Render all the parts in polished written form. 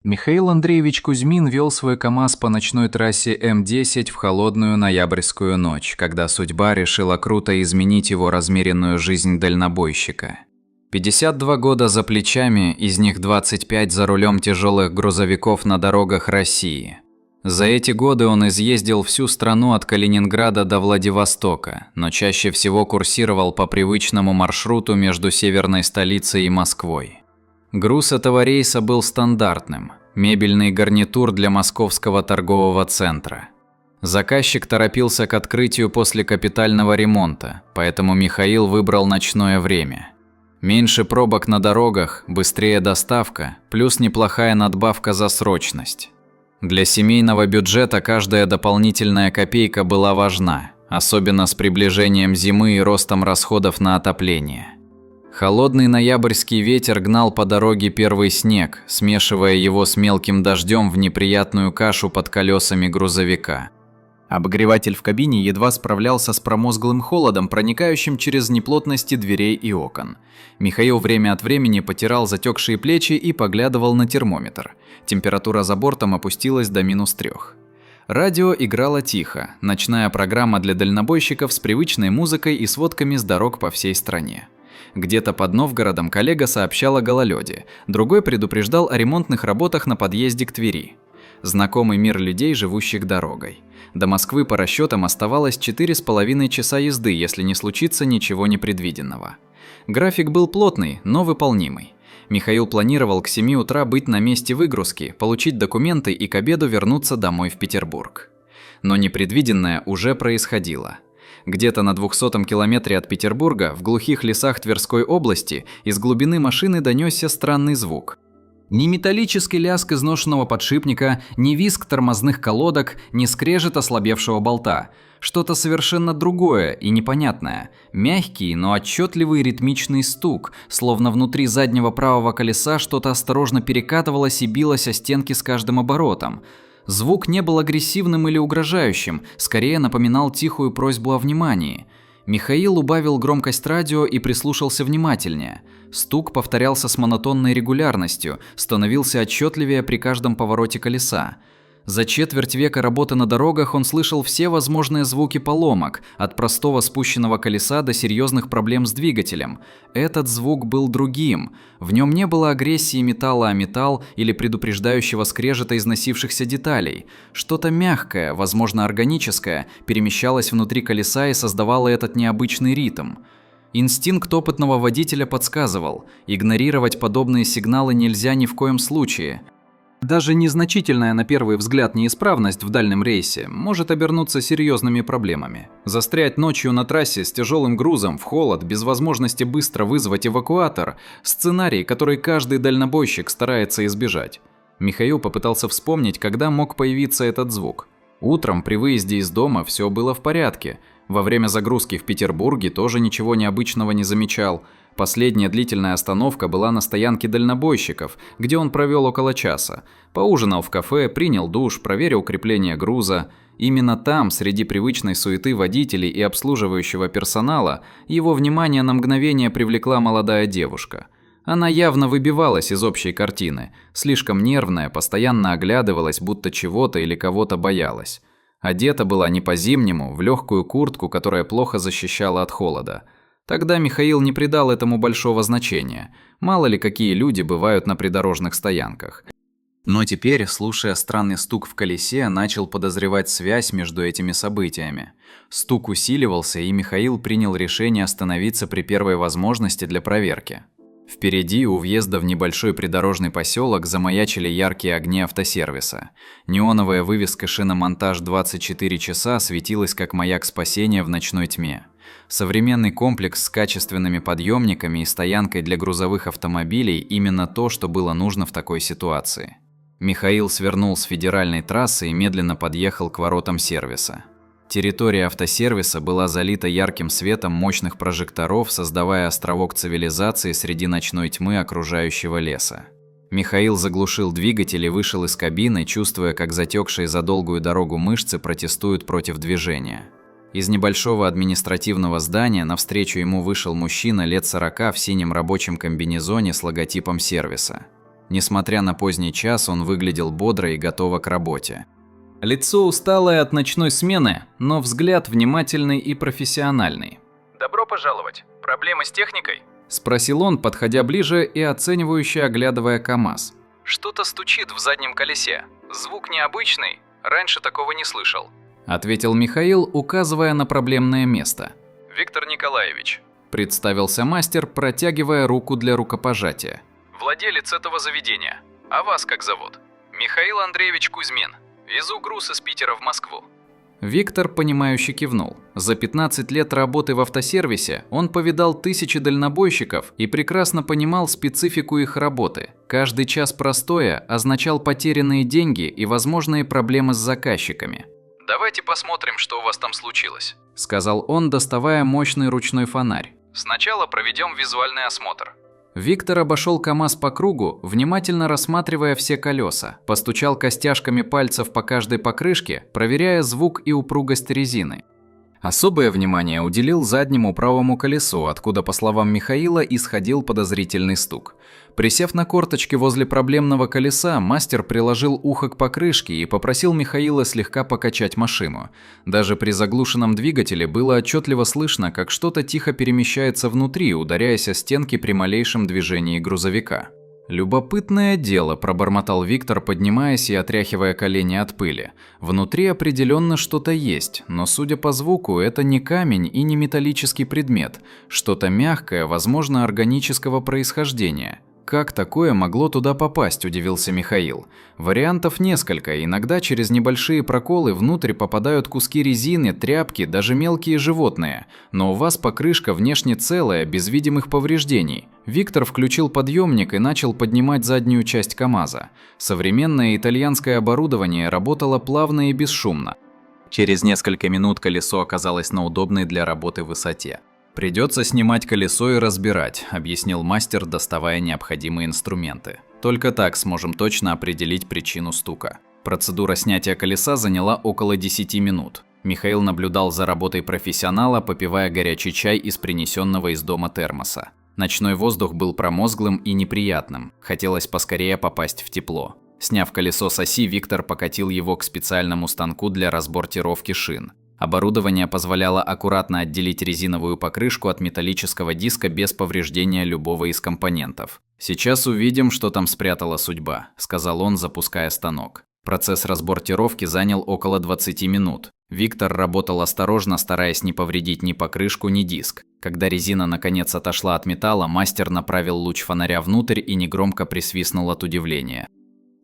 Михаил Андреевич Кузьмин вел свой КАМАЗ по ночной трассе М10 в холодную ноябрьскую ночь, когда судьба решила круто изменить его размеренную жизнь дальнобойщика. 52 года за плечами, из них 25 за рулем тяжелых грузовиков на дорогах России. За эти годы он изъездил всю страну от Калининграда до Владивостока, но чаще всего курсировал по привычному маршруту между северной столицей и Москвой. Груз этого рейса был стандартным – мебельный гарнитур для московского торгового центра. Заказчик торопился к открытию после капитального ремонта, поэтому Михаил выбрал ночное время. Меньше пробок на дорогах, быстрее доставка, плюс неплохая надбавка за срочность. Для семейного бюджета каждая дополнительная копейка была важна, особенно с приближением зимы и ростом расходов на отопление. Холодный ноябрьский ветер гнал по дороге первый снег, смешивая его с мелким дождем в неприятную кашу под колесами грузовика. Обогреватель в кабине едва справлялся с промозглым холодом, проникающим через неплотности дверей и окон. Михаил время от времени потирал затекшие плечи и поглядывал на термометр. Температура за бортом опустилась до -3. Радио играло тихо, ночная программа для дальнобойщиков с привычной музыкой и сводками с дорог по всей стране. Где-то под Новгородом коллега сообщал о гололёде, другой предупреждал о ремонтных работах на подъезде к Твери. Знакомый мир людей, живущих дорогой. До Москвы по расчетам оставалось 4,5 часа езды, если не случится ничего непредвиденного. График был плотный, но выполнимый. Михаил планировал к 7 утра быть на месте выгрузки, получить документы и к обеду вернуться домой в Петербург. Но непредвиденное уже происходило. Где-то на 200-м километре от Петербурга, в глухих лесах Тверской области, из глубины машины донесся странный звук. Ни металлический лязг изношенного подшипника, ни визг тормозных колодок, ни скрежет ослабевшего болта. Что-то совершенно другое и непонятное. Мягкий, но отчетливый ритмичный стук, словно внутри заднего правого колеса что-то осторожно перекатывалось и билось о стенки с каждым оборотом. Звук не был агрессивным или угрожающим, скорее напоминал тихую просьбу о внимании. Михаил убавил громкость радио и прислушался внимательнее. Стук повторялся с монотонной регулярностью, становился отчетливее при каждом повороте колеса. За четверть века работы на дорогах он слышал все возможные звуки поломок, от простого спущенного колеса до серьезных проблем с двигателем. Этот звук был другим. В нем не было агрессии металла о металл или предупреждающего скрежета износившихся деталей. Что-то мягкое, возможно органическое, перемещалось внутри колеса и создавало этот необычный ритм. Инстинкт опытного водителя подсказывал, игнорировать подобные сигналы нельзя ни в коем случае. Даже незначительная на первый взгляд неисправность в дальнем рейсе может обернуться серьезными проблемами. Застрять ночью на трассе с тяжелым грузом в холод без возможности быстро вызвать эвакуатор – сценарий, который каждый дальнобойщик старается избежать. Михаил попытался вспомнить, когда мог появиться этот звук. Утром при выезде из дома все было в порядке. Во время загрузки в Петербурге тоже ничего необычного не замечал. Последняя длительная остановка была на стоянке дальнобойщиков, где он провел около часа. Поужинал в кафе, принял душ, проверил крепление груза. Именно там, среди привычной суеты водителей и обслуживающего персонала, его внимание на мгновение привлекла молодая девушка. Она явно выбивалась из общей картины, слишком нервная, постоянно оглядывалась, будто чего-то или кого-то боялась. Одета была не по-зимнему, в легкую куртку, которая плохо защищала от холода. Тогда Михаил не придал этому большого значения. Мало ли какие люди бывают на придорожных стоянках. Но теперь, слушая странный стук в колесе, начал подозревать связь между этими событиями. Стук усиливался, и Михаил принял решение остановиться при первой возможности для проверки. Впереди, у въезда в небольшой придорожный поселок, замаячили яркие огни автосервиса. Неоновая вывеска «Шиномонтаж 24 часа» светилась как маяк спасения в ночной тьме. Современный комплекс с качественными подъемниками и стоянкой для грузовых автомобилей – именно то, что было нужно в такой ситуации. Михаил свернул с федеральной трассы и медленно подъехал к воротам сервиса. Территория автосервиса была залита ярким светом мощных прожекторов, создавая островок цивилизации среди ночной тьмы окружающего леса. Михаил заглушил двигатель и вышел из кабины, чувствуя, как затекшие за долгую дорогу мышцы протестуют против движения. Из небольшого административного здания навстречу ему вышел мужчина лет 40 в синем рабочем комбинезоне с логотипом сервиса. Несмотря на поздний час, он выглядел бодро и готово к работе. Лицо усталое от ночной смены, но взгляд внимательный и профессиональный. «Добро пожаловать. Проблемы с техникой?» – спросил он, подходя ближе и оценивающе оглядывая КамАЗ. «Что-то стучит в заднем колесе. Звук необычный. Раньше такого не слышал», – ответил Михаил, указывая на проблемное место. «Виктор Николаевич», – представился мастер, протягивая руку для рукопожатия. «Владелец этого заведения. А вас как зовут?» «Михаил Андреевич Кузьмин. Везу груз из Питера в Москву». Виктор, понимающе кивнул. За 15 лет работы в автосервисе он повидал тысячи дальнобойщиков и прекрасно понимал специфику их работы. Каждый час простоя означал потерянные деньги и возможные проблемы с заказчиками. «Давайте посмотрим, что у вас там случилось», – сказал он, доставая мощный ручной фонарь. «Сначала проведем визуальный осмотр». Виктор обошел КамАЗ по кругу, внимательно рассматривая все колеса, постучал костяшками пальцев по каждой покрышке, проверяя звук и упругость резины. Особое внимание уделил заднему правому колесу, откуда, по словам Михаила, исходил подозрительный стук. Присев на корточки возле проблемного колеса, мастер приложил ухо к покрышке и попросил Михаила слегка покачать машину. Даже при заглушенном двигателе было отчетливо слышно, как что-то тихо перемещается внутри, ударяясь о стенки при малейшем движении грузовика. «Любопытное дело», – пробормотал Виктор, поднимаясь и отряхивая колени от пыли. «Внутри определенно что-то есть, но, судя по звуку, это не камень и не металлический предмет. Что-то мягкое, возможно, органического происхождения». «Как такое могло туда попасть?» – удивился Михаил. «Вариантов несколько, иногда через небольшие проколы внутрь попадают куски резины, тряпки, даже мелкие животные. Но у вас покрышка внешне целая, без видимых повреждений». Виктор включил подъемник и начал поднимать заднюю часть КамАЗа. Современное итальянское оборудование работало плавно и бесшумно. Через несколько минут колесо оказалось на удобной для работы высоте. «Придется снимать колесо и разбирать», – объяснил мастер, доставая необходимые инструменты. «Только так сможем точно определить причину стука». Процедура снятия колеса заняла около 10 минут. Михаил наблюдал за работой профессионала, попивая горячий чай из принесенного из дома термоса. Ночной воздух был промозглым и неприятным. Хотелось поскорее попасть в тепло. Сняв колесо с оси, Виктор покатил его к специальному станку для разбортировки шин. Оборудование позволяло аккуратно отделить резиновую покрышку от металлического диска без повреждения любого из компонентов. «Сейчас увидим, что там спрятала судьба», – сказал он, запуская станок. Процесс разбортировки занял около 20 минут. Виктор работал осторожно, стараясь не повредить ни покрышку, ни диск. Когда резина наконец отошла от металла, мастер направил луч фонаря внутрь и негромко присвистнул от удивления.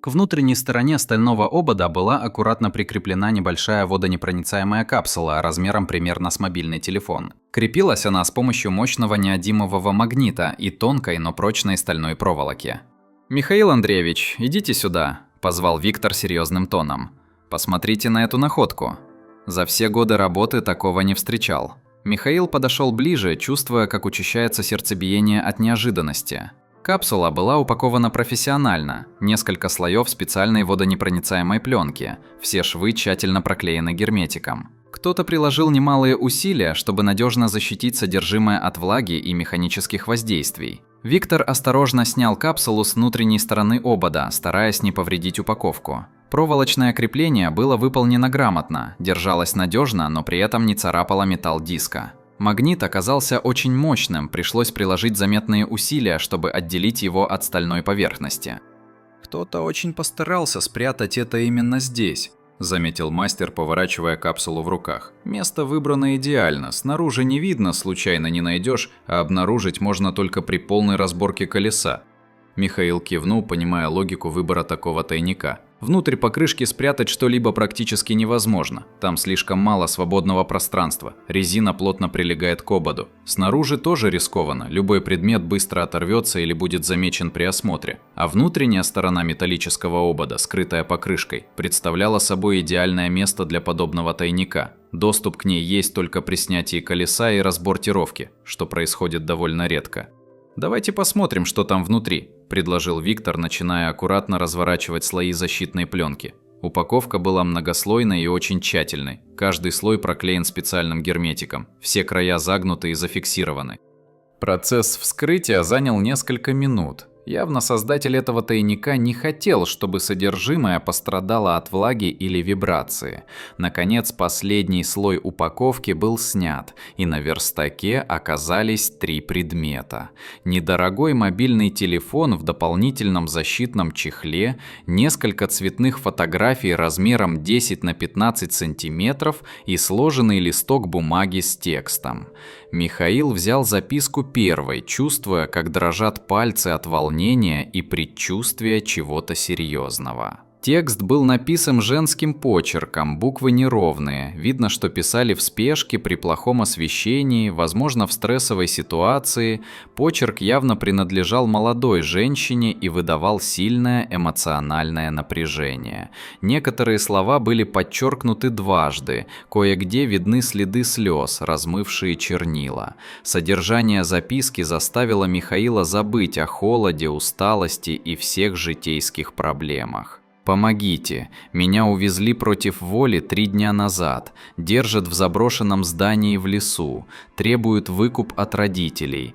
К внутренней стороне стального обода была аккуратно прикреплена небольшая водонепроницаемая капсула размером примерно с мобильный телефон. Крепилась она с помощью мощного неодимового магнита и тонкой, но прочной стальной проволоки. «Михаил Андреевич, идите сюда», – позвал Виктор серьезным тоном. «Посмотрите на эту находку». За все годы работы такого не встречал. Михаил подошел ближе, чувствуя, как учащается сердцебиение от неожиданности. Капсула была упакована профессионально, несколько слоев специальной водонепроницаемой пленки, все швы тщательно проклеены герметиком. Кто-то приложил немалые усилия, чтобы надежно защитить содержимое от влаги и механических воздействий. Виктор осторожно снял капсулу с внутренней стороны обода, стараясь не повредить упаковку. Проволочное крепление было выполнено грамотно, держалось надежно, но при этом не царапало металл диска. Магнит оказался очень мощным, пришлось приложить заметные усилия, чтобы отделить его от стальной поверхности. «Кто-то очень постарался спрятать это именно здесь», – заметил мастер, поворачивая капсулу в руках. «Место выбрано идеально, снаружи не видно, случайно не найдешь, а обнаружить можно только при полной разборке колеса». Михаил кивнул, понимая логику выбора такого тайника. Внутрь покрышки спрятать что-либо практически невозможно. Там слишком мало свободного пространства. Резина плотно прилегает к ободу. Снаружи тоже рискованно. Любой предмет быстро оторвется или будет замечен при осмотре. А внутренняя сторона металлического обода, скрытая покрышкой, представляла собой идеальное место для подобного тайника. Доступ к ней есть только при снятии колеса и разбортировке, что происходит довольно редко. «Давайте посмотрим, что там внутри», – предложил Виктор, начиная аккуратно разворачивать слои защитной пленки. Упаковка была многослойной и очень тщательной. Каждый слой проклеен специальным герметиком. Все края загнуты и зафиксированы. Процесс вскрытия занял несколько минут. Явно создатель этого тайника не хотел, чтобы содержимое пострадало от влаги или вибрации. Наконец, последний слой упаковки был снят, и на верстаке оказались 3 предмета. Недорогой мобильный телефон в дополнительном защитном чехле, несколько цветных фотографий размером 10 на 15 сантиметров и сложенный листок бумаги с текстом. Михаил взял записку первой, чувствуя, как дрожат пальцы от волнения и предчувствия чего-то серьезного. Текст был написан женским почерком, буквы неровные. Видно, что писали в спешке, при плохом освещении, возможно, в стрессовой ситуации. Почерк явно принадлежал молодой женщине и выдавал сильное эмоциональное напряжение. Некоторые слова были подчеркнуты дважды, кое-где видны следы слез, размывшие чернила. Содержание записки заставило Михаила забыть о холоде, усталости и всех житейских проблемах. «Помогите. Меня увезли против воли 3 дня назад. Держат в заброшенном здании в лесу. Требуют выкуп от родителей.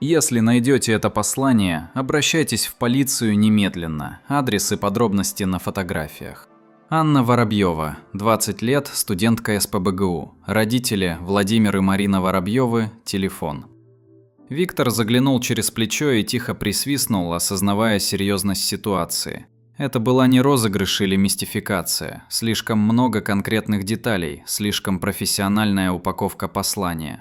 Если найдете это послание, обращайтесь в полицию немедленно. Адрес и подробности на фотографиях». Анна Воробьева, 20 лет, студентка СПбГУ. Родители Владимир и Марина Воробьевы, телефон. Виктор заглянул через плечо и тихо присвистнул, осознавая серьезность ситуации. Это была не розыгрыш или мистификация, слишком много конкретных деталей, слишком профессиональная упаковка послания.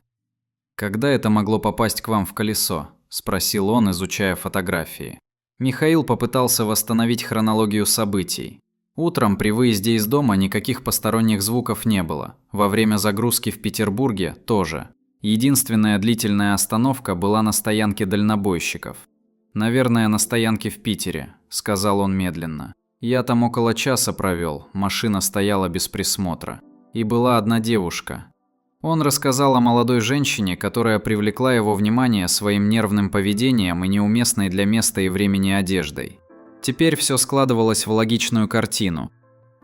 «Когда это могло попасть к вам в колесо?» – спросил он, изучая фотографии. Михаил попытался восстановить хронологию событий. Утром при выезде из дома никаких посторонних звуков не было. Во время загрузки в Петербурге тоже. Единственная длительная остановка была на стоянке дальнобойщиков. «Наверное, на стоянке в Питере», – сказал он медленно. «Я там около часа провел, машина стояла без присмотра. И была одна девушка». Он рассказал о молодой женщине, которая привлекла его внимание своим нервным поведением и неуместной для места и времени одеждой. Теперь все складывалось в логичную картину.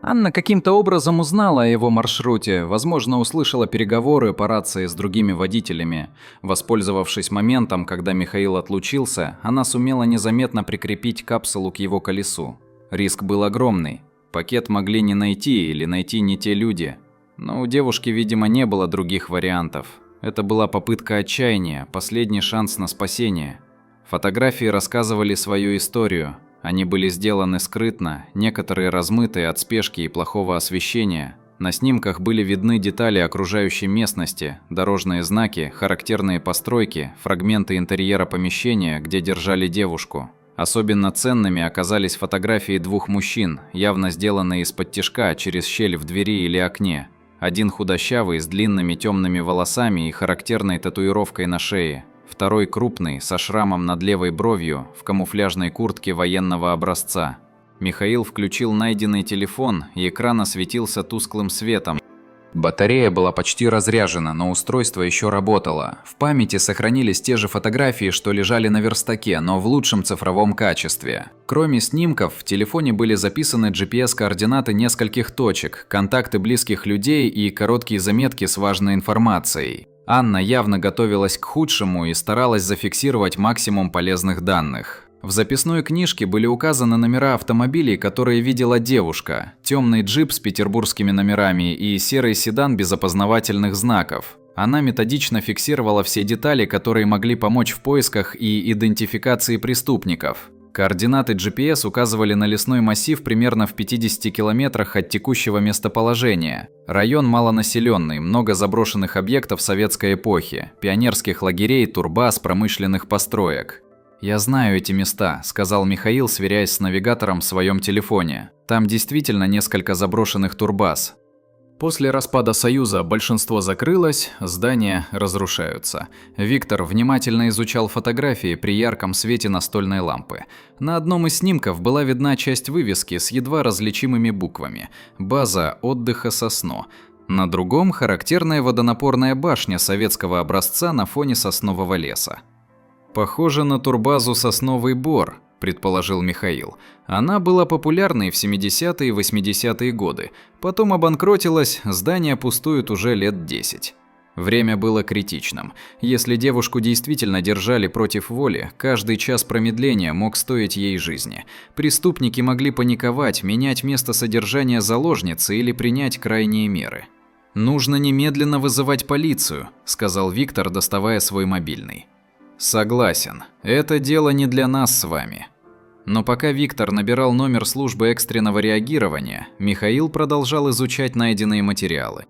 Анна каким-то образом узнала о его маршруте, возможно, услышала переговоры по рации с другими водителями. Воспользовавшись моментом, когда Михаил отлучился, она сумела незаметно прикрепить капсулу к его колесу. Риск был огромный. Пакет могли не найти или найти не те люди. Но у девушки, видимо, не было других вариантов. Это была попытка отчаяния, последний шанс на спасение. Фотографии рассказывали свою историю. Они были сделаны скрытно, некоторые размытые от спешки и плохого освещения. На снимках были видны детали окружающей местности, дорожные знаки, характерные постройки, фрагменты интерьера помещения, где держали девушку. Особенно ценными оказались фотографии 2 мужчин, явно сделанные из-под-тишка через щель в двери или окне. Один худощавый, с длинными темными волосами и характерной татуировкой на шее. Второй крупный, со шрамом над левой бровью, в камуфляжной куртке военного образца. Михаил включил найденный телефон, и экран осветился тусклым светом. Батарея была почти разряжена, но устройство еще работало. В памяти сохранились те же фотографии, что лежали на верстаке, но в лучшем цифровом качестве. Кроме снимков, в телефоне были записаны GPS-координаты нескольких точек, контакты близких людей и короткие заметки с важной информацией. Анна явно готовилась к худшему и старалась зафиксировать максимум полезных данных. В записной книжке были указаны номера автомобилей, которые видела девушка, темный джип с петербургскими номерами и серый седан без опознавательных знаков. Она методично фиксировала все детали, которые могли помочь в поисках и идентификации преступников. Координаты GPS указывали на лесной массив примерно в 50 километрах от текущего местоположения. Район малонаселенный, много заброшенных объектов советской эпохи, пионерских лагерей, турбаз, промышленных построек. «Я знаю эти места», – сказал Михаил, сверяясь с навигатором в своем телефоне. «Там действительно несколько заброшенных турбаз». После распада Союза большинство закрылось, здания разрушаются. Виктор внимательно изучал фотографии при ярком свете настольной лампы. На одном из снимков была видна часть вывески с едва различимыми буквами «База отдыха Сосно». На другом – характерная водонапорная башня советского образца на фоне соснового леса. «Похоже на турбазу «Сосновый Бор», – предположил Михаил. Она была популярной в 70-е и 80-е годы. Потом обанкротилась, здание пустует уже лет 10. Время было критичным. Если девушку действительно держали против воли, каждый час промедления мог стоить ей жизни. Преступники могли паниковать, менять место содержания заложницы или принять крайние меры. «Нужно немедленно вызывать полицию», – сказал Виктор, доставая свой мобильный. «Согласен. Это дело не для нас с вами». Но пока Виктор набирал номер службы экстренного реагирования, Михаил продолжал изучать найденные материалы.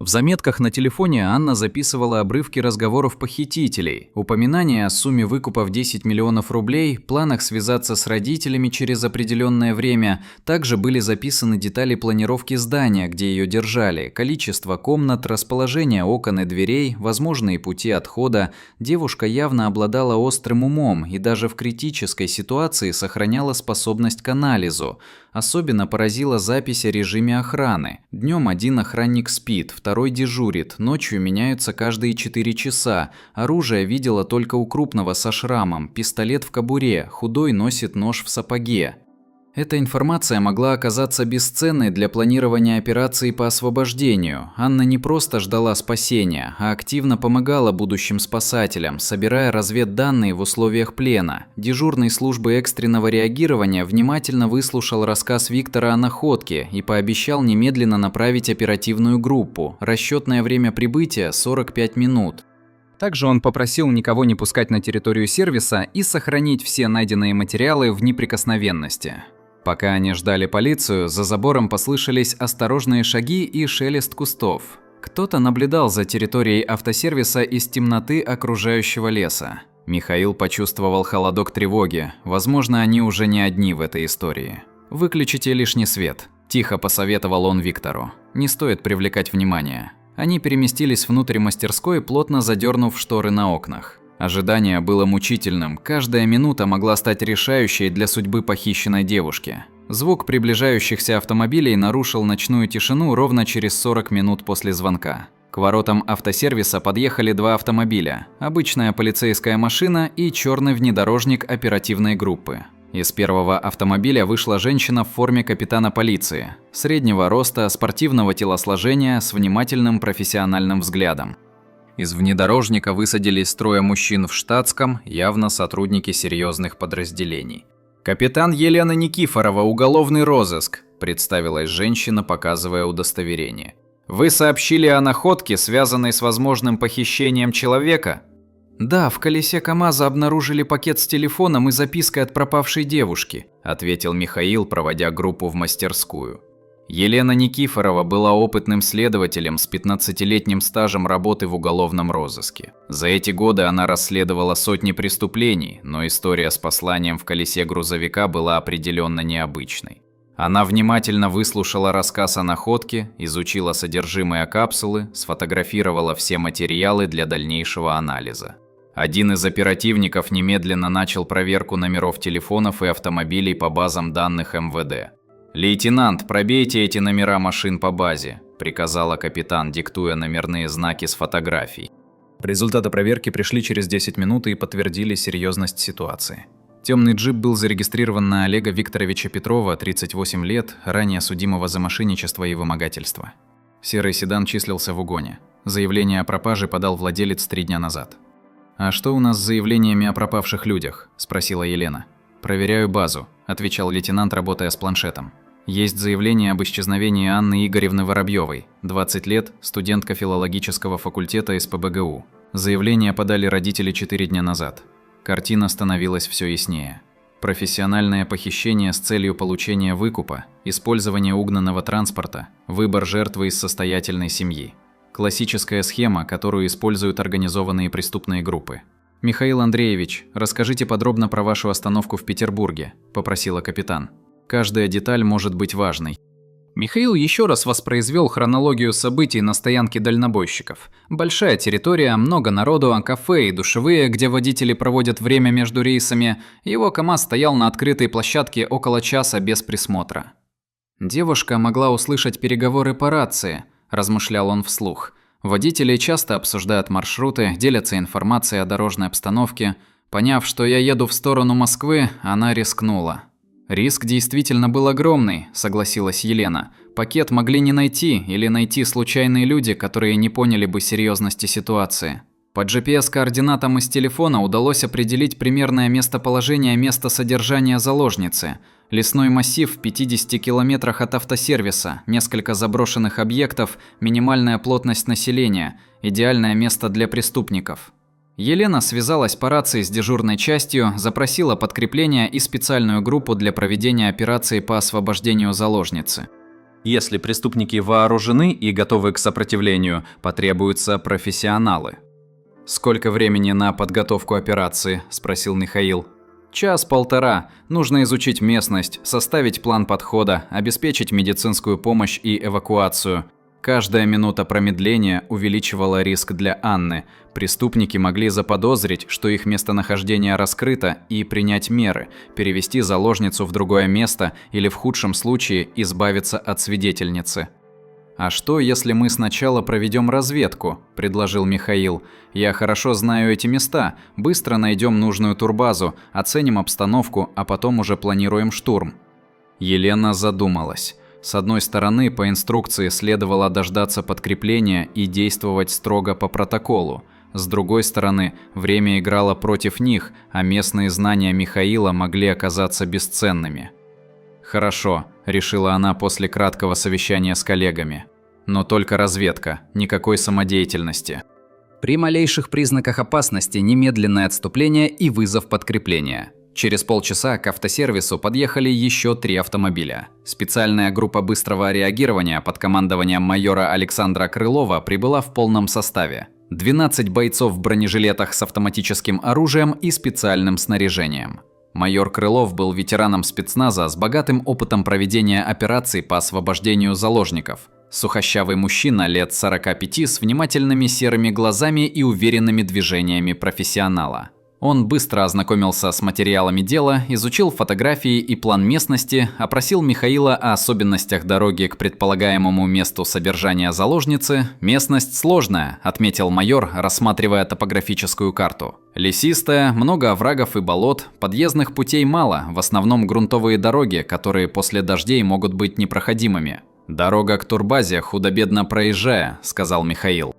В заметках на телефоне Анна записывала обрывки разговоров похитителей, упоминания о сумме выкупа в 10 миллионов рублей, планах связаться с родителями через определенное время. Также были записаны детали планировки здания, где ее держали, количество комнат, расположение окон и дверей, возможные пути отхода. Девушка явно обладала острым умом и даже в критической ситуации сохраняла способность к анализу. Особенно поразила запись о режиме охраны. Днем один охранник спит, второй дежурит, ночью меняются каждые 4 часа. Оружие видела только у крупного со шрамом, пистолет в кобуре, худой носит нож в сапоге. Эта информация могла оказаться бесценной для планирования операции по освобождению. Анна не просто ждала спасения, а активно помогала будущим спасателям, собирая разведданные в условиях плена. Дежурный службы экстренного реагирования внимательно выслушал рассказ Виктора о находке и пообещал немедленно направить оперативную группу. Расчетное время прибытия – 45 минут. Также он попросил никого не пускать на территорию сервиса и сохранить все найденные материалы в неприкосновенности. Пока они ждали полицию, за забором послышались осторожные шаги и шелест кустов. Кто-то наблюдал за территорией автосервиса из темноты окружающего леса. Михаил почувствовал холодок тревоги. Возможно, они уже не одни в этой истории. «Выключите лишний свет», – тихо посоветовал он Виктору. «Не стоит привлекать внимание». Они переместились внутрь мастерской, плотно задернув шторы на окнах. Ожидание было мучительным, каждая минута могла стать решающей для судьбы похищенной девушки. Звук приближающихся автомобилей нарушил ночную тишину ровно через 40 минут после звонка. К воротам автосервиса подъехали 2 автомобиля – обычная полицейская машина и черный внедорожник оперативной группы. Из первого автомобиля вышла женщина в форме капитана полиции, среднего роста, спортивного телосложения, с внимательным профессиональным взглядом. Из внедорожника высадились 3 мужчин в штатском, явно сотрудники серьезных подразделений. «Капитан Елена Никифорова, уголовный розыск», – представилась женщина, показывая удостоверение. «Вы сообщили о находке, связанной с возможным похищением человека?» «Да, в колесе КамАЗа обнаружили пакет с телефоном и запиской от пропавшей девушки», – ответил Михаил, проводя группу в мастерскую. Елена Никифорова была опытным следователем с 15-летним стажем работы в уголовном розыске. За эти годы она расследовала сотни преступлений, но история с посланием в колесе грузовика была определенно необычной. Она внимательно выслушала рассказ о находке, изучила содержимое капсулы, сфотографировала все материалы для дальнейшего анализа. Один из оперативников немедленно начал проверку номеров телефонов и автомобилей по базам данных МВД. «Лейтенант, пробейте эти номера машин по базе», – приказала капитан, диктуя номерные знаки с фотографий. Результаты проверки пришли через 10 минут и подтвердили серьезность ситуации. Темный джип был зарегистрирован на Олега Викторовича Петрова, 38 лет, ранее судимого за мошенничество и вымогательство. Серый седан числился в угоне. Заявление о пропаже подал владелец 3 дня назад. «А что у нас с заявлениями о пропавших людях?» – спросила Елена. «Проверяю базу», – отвечал лейтенант, работая с планшетом. «Есть заявление об исчезновении Анны Игоревны Воробьевой, 20 лет, студентка филологического факультета СПбГУ. Заявление подали родители 4 дня назад. Картина становилась все яснее. Профессиональное похищение с целью получения выкупа, использование угнанного транспорта, выбор жертвы из состоятельной семьи. Классическая схема, которую используют организованные преступные группы. «Михаил Андреевич, расскажите подробно про вашу остановку в Петербурге», – попросила капитан. «Каждая деталь может быть важной». Михаил еще раз воспроизвел хронологию событий на стоянке дальнобойщиков. Большая территория, много народу, кафе и душевые, где водители проводят время между рейсами. Его КамАЗ стоял на открытой площадке около часа без присмотра. «Девушка могла услышать переговоры по рации», – размышлял он вслух. «Водители часто обсуждают маршруты, делятся информацией о дорожной обстановке. Поняв, что я еду в сторону Москвы, она рискнула». Риск действительно был огромный, согласилась Елена. Пакет могли не найти или найти случайные люди, которые не поняли бы серьезности ситуации. По GPS-координатам из телефона удалось определить примерное местоположение места содержания заложницы. Лесной массив в 50 километрах от автосервиса, несколько заброшенных объектов, минимальная плотность населения, идеальное место для преступников. Елена связалась по рации с дежурной частью, запросила подкрепление и специальную группу для проведения операции по освобождению заложницы. Если преступники вооружены и готовы к сопротивлению, потребуются профессионалы. «Сколько времени на подготовку операции?» – спросил Михаил. «Час-полтора. Нужно изучить местность, составить план подхода, обеспечить медицинскую помощь и эвакуацию. Каждая минута промедления увеличивала риск для Анны. Преступники могли заподозрить, что их местонахождение раскрыто, и принять меры, перевести заложницу в другое место или в худшем случае избавиться от свидетельницы». «А что, если мы сначала проведем разведку?» – предложил Михаил. «Я хорошо знаю эти места, быстро найдем нужную турбазу, оценим обстановку, а потом уже планируем штурм». Елена задумалась. С одной стороны, по инструкции следовало дождаться подкрепления и действовать строго по протоколу. С другой стороны, время играло против них, а местные знания Михаила могли оказаться бесценными. «Хорошо», – решила она после краткого совещания с коллегами. «Но только разведка, никакой самодеятельности». При малейших признаках опасности немедленное отступление и вызов подкрепления. Через полчаса к автосервису подъехали еще 3 автомобиля. Специальная группа быстрого реагирования под командованием майора Александра Крылова прибыла в полном составе. 12 бойцов в бронежилетах с автоматическим оружием и специальным снаряжением. Майор Крылов был ветераном спецназа с богатым опытом проведения операций по освобождению заложников. Сухощавый мужчина лет 45 с внимательными серыми глазами и уверенными движениями профессионала. Он быстро ознакомился с материалами дела, изучил фотографии и план местности, опросил Михаила о особенностях дороги к предполагаемому месту содержания заложницы. «Местность сложная», – отметил майор, рассматривая топографическую карту. «Лесистая, много оврагов и болот, подъездных путей мало, в основном грунтовые дороги, которые после дождей могут быть непроходимыми». «Дорога к турбазе худо-бедно проезжая», – сказал Михаил.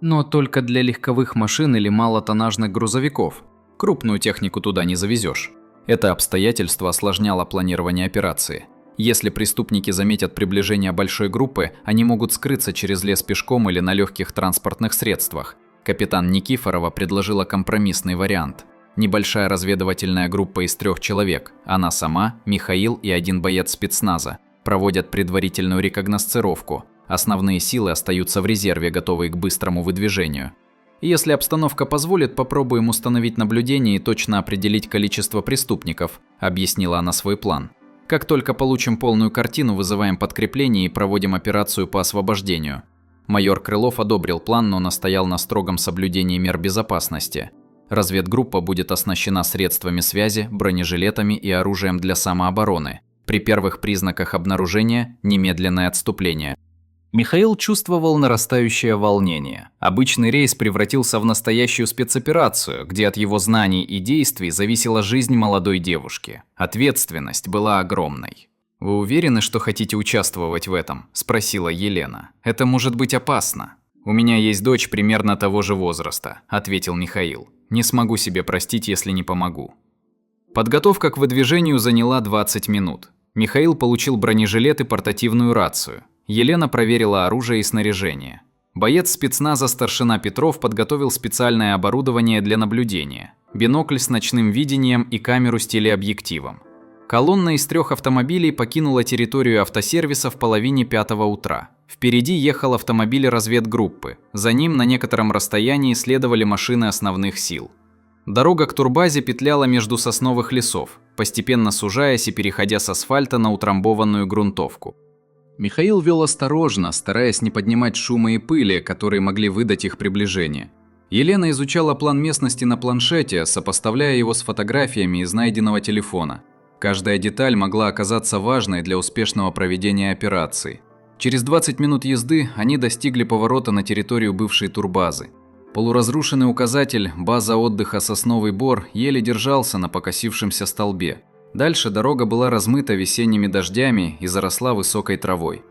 «Но только для легковых машин или малотоннажных грузовиков. Крупную технику туда не завезешь». Это обстоятельство осложняло планирование операции. Если преступники заметят приближение большой группы, они могут скрыться через лес пешком или на легких транспортных средствах. Капитан Никифорова предложила компромиссный вариант. Небольшая разведывательная группа из 3 человек, она сама, Михаил и 1 боец спецназа, проводят предварительную рекогносцировку. Основные силы остаются в резерве, готовые к быстрому выдвижению. Если обстановка позволит, попробуем установить наблюдение и точно определить количество преступников, объяснила она свой план. Как только получим полную картину, вызываем подкрепление и проводим операцию по освобождению. Майор Крылов одобрил план, но настоял на строгом соблюдении мер безопасности. Разведгруппа будет оснащена средствами связи, бронежилетами и оружием для самообороны. При первых признаках обнаружения – немедленное отступление. Михаил чувствовал нарастающее волнение. Обычный рейс превратился в настоящую спецоперацию, где от его знаний и действий зависела жизнь молодой девушки. Ответственность была огромной. «Вы уверены, что хотите участвовать в этом?» – спросила Елена. «Это может быть опасно». «У меня есть дочь примерно того же возраста», – ответил Михаил. «Не смогу себе простить, если не помогу». Подготовка к выдвижению заняла 20 минут. Михаил получил бронежилет и портативную рацию. Елена проверила оружие и снаряжение. Боец спецназа старшина Петров подготовил специальное оборудование для наблюдения. Бинокль с ночным видением и камеру с телеобъективом. Колонна из 3 автомобилей покинула территорию автосервиса в половине 5 утра. Впереди ехал автомобиль разведгруппы. За ним на некотором расстоянии следовали машины основных сил. Дорога к турбазе петляла между сосновых лесов, постепенно сужаясь и переходя с асфальта на утрамбованную грунтовку. Михаил вел осторожно, стараясь не поднимать шума и пыли, которые могли выдать их приближение. Елена изучала план местности на планшете, сопоставляя его с фотографиями из найденного телефона. Каждая деталь могла оказаться важной для успешного проведения операции. Через 20 минут езды они достигли поворота на территорию бывшей турбазы. Полуразрушенный указатель «База отдыха Сосновый Бор» еле держался на покосившемся столбе. Дальше дорога была размыта весенними дождями и заросла высокой травой.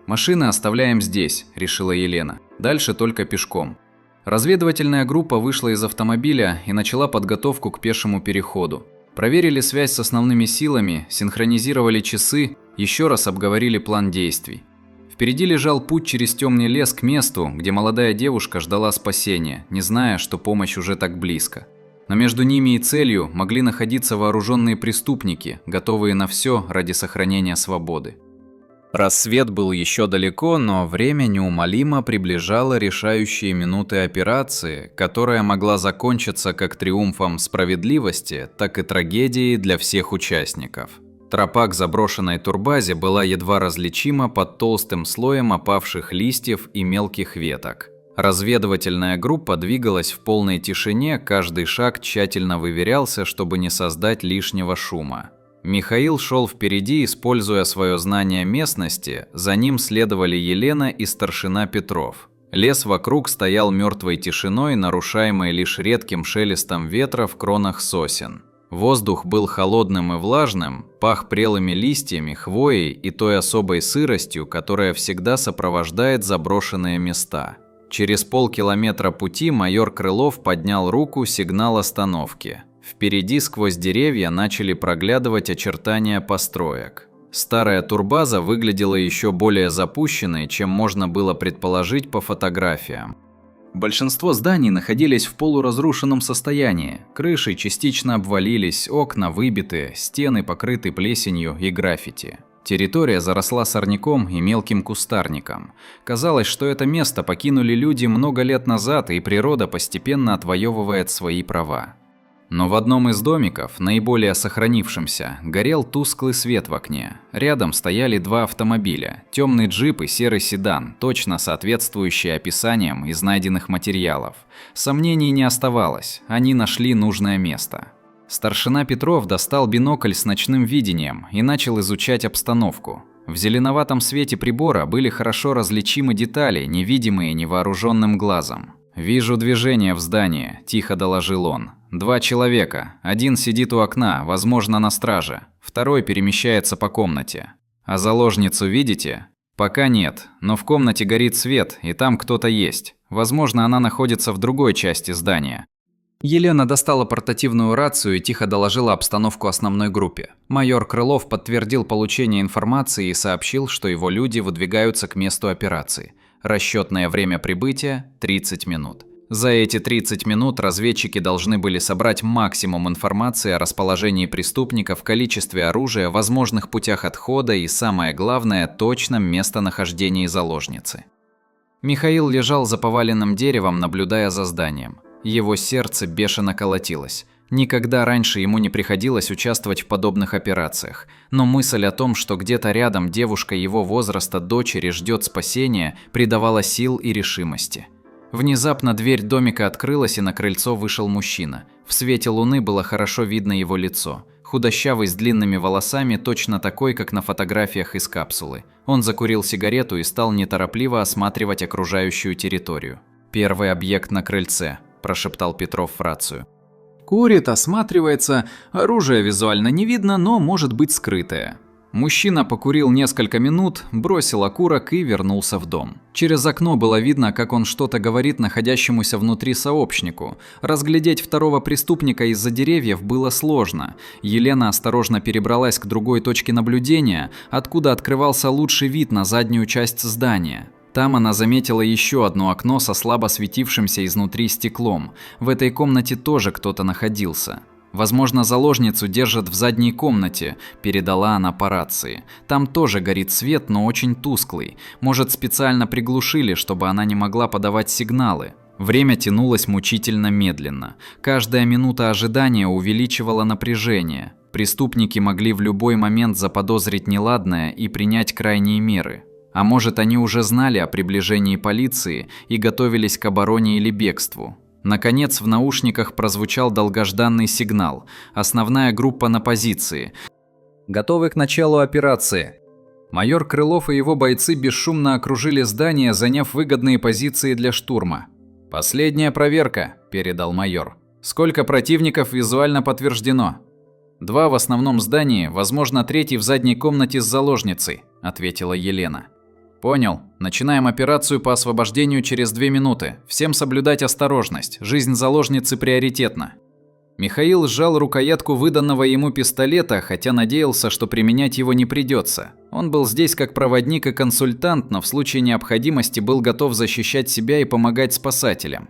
«Машины оставляем здесь», – решила Елена. «Дальше только пешком». Разведывательная группа вышла из автомобиля и начала подготовку к пешему переходу. Проверили связь с основными силами, синхронизировали часы, еще раз обговорили план действий. Впереди лежал путь через темный лес к месту, где молодая девушка ждала спасения, не зная, что помощь уже так близко. Но между ними и целью могли находиться вооруженные преступники, готовые на все ради сохранения свободы. Рассвет был еще далеко, но время неумолимо приближало решающие минуты операции, которая могла закончиться как триумфом справедливости, так и трагедией для всех участников. Тропа к заброшенной турбазе была едва различима под толстым слоем опавших листьев и мелких веток. Разведывательная группа двигалась в полной тишине, каждый шаг тщательно выверялся, чтобы не создать лишнего шума. Михаил шел впереди, используя свое знание местности, за ним следовали Елена и старшина Петров. Лес вокруг стоял мертвой тишиной, нарушаемой лишь редким шелестом ветра в кронах сосен. Воздух был холодным и влажным, пах прелыми листьями, хвоей и той особой сыростью, которая всегда сопровождает заброшенные места. Через полкилометра пути майор Крылов поднял руку, сигнал остановки. Впереди сквозь деревья начали проглядывать очертания построек. Старая турбаза выглядела еще более запущенной, чем можно было предположить по фотографиям. Большинство зданий находились в полуразрушенном состоянии. Крыши частично обвалились, окна выбиты, стены покрыты плесенью и граффити. Территория заросла сорняком и мелким кустарником. Казалось, что это место покинули люди много лет назад, и природа постепенно отвоевывает свои права. Но в одном из домиков, наиболее сохранившемся, горел тусклый свет в окне. Рядом стояли два автомобиля – темный джип и серый седан, точно соответствующие описаниям из найденных материалов. Сомнений не оставалось, они нашли нужное место. Старшина Петров достал бинокль с ночным видением и начал изучать обстановку. В зеленоватом свете прибора были хорошо различимы детали, невидимые невооруженным глазом. «Вижу движение в здании», – тихо доложил он. «Два человека. Один сидит у окна, возможно, на страже. Второй перемещается по комнате. А заложницу видите? Пока нет, но в комнате горит свет, и там кто-то есть. Возможно, она находится в другой части здания». Елена достала портативную рацию и тихо доложила обстановку основной группе. Майор Крылов подтвердил получение информации и сообщил, что его люди выдвигаются к месту операции. Расчетное время прибытия – 30 минут. За эти 30 минут разведчики должны были собрать максимум информации о расположении преступников, количестве оружия, возможных путях отхода и, самое главное, точном местонахождении заложницы. Михаил лежал за поваленным деревом, наблюдая за зданием. Его сердце бешено колотилось. Никогда раньше ему не приходилось участвовать в подобных операциях, но мысль о том, что где-то рядом девушка его возраста дочери ждет спасения, придавала сил и решимости. Внезапно дверь домика открылась, и на крыльцо вышел мужчина. В свете луны было хорошо видно его лицо. Худощавый, с длинными волосами, точно такой, как на фотографиях из капсулы. Он закурил сигарету и стал неторопливо осматривать окружающую территорию. «Первый объект на крыльце», – прошептал Петров в рацию. «Курит, осматривается, оружие визуально не видно, но может быть скрытое». Мужчина покурил несколько минут, бросил окурок и вернулся в дом. Через окно было видно, как он что-то говорит находящемуся внутри сообщнику. Разглядеть второго преступника из-за деревьев было сложно. Елена осторожно перебралась к другой точке наблюдения, откуда открывался лучший вид на заднюю часть здания. Там она заметила еще одно окно со слабо светившимся изнутри стеклом. В этой комнате тоже кто-то находился. «Возможно, заложницу держат в задней комнате», – передала она по рации. «Там тоже горит свет, но очень тусклый. Может, специально приглушили, чтобы она не могла подавать сигналы». Время тянулось мучительно медленно. Каждая минута ожидания увеличивала напряжение. Преступники могли в любой момент заподозрить неладное и принять крайние меры. А может, они уже знали о приближении полиции и готовились к обороне или бегству. Наконец, в наушниках прозвучал долгожданный сигнал. Основная группа на позиции. Готовы к началу операции. Майор Крылов и его бойцы бесшумно окружили здание, заняв выгодные позиции для штурма. «Последняя проверка», – передал майор. «Сколько противников визуально подтверждено?» 2 в основном здании, возможно, 3 в задней комнате с заложницей», – ответила Елена. «Понял. Начинаем операцию по освобождению через 2 минуты. Всем соблюдать осторожность. Жизнь заложницы приоритетна». Михаил сжал рукоятку выданного ему пистолета, хотя надеялся, что применять его не придется. Он был здесь как проводник и консультант, но в случае необходимости был готов защищать себя и помогать спасателям.